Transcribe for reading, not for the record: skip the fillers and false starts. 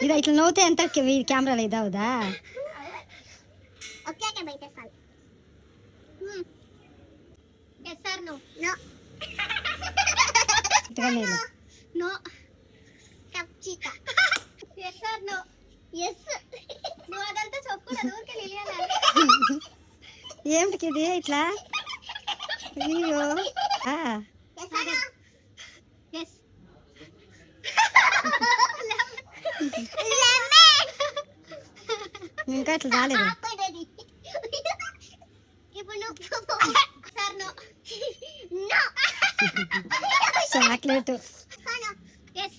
ఇది ఇట్లా నవ్వుతే ఎంత కెమెరాలో ఇదవుదా? ఓకే ఓకే బయట సాల్ yes or no no no కప్చికా ఎస్ ఆర్ నో ఎస్ నువ్వు అదంతా చెప్పుకోలేదు ఊరికే నిలియాలి ఏమిటికి ఇది ఇట్లా? అయ్యో ఎస్ ఆర్ నో ఎస్ ఇంకా ఇట్లా రాలేదు. ఇప్పుడు నువ్వు sir no no chocolate. Yes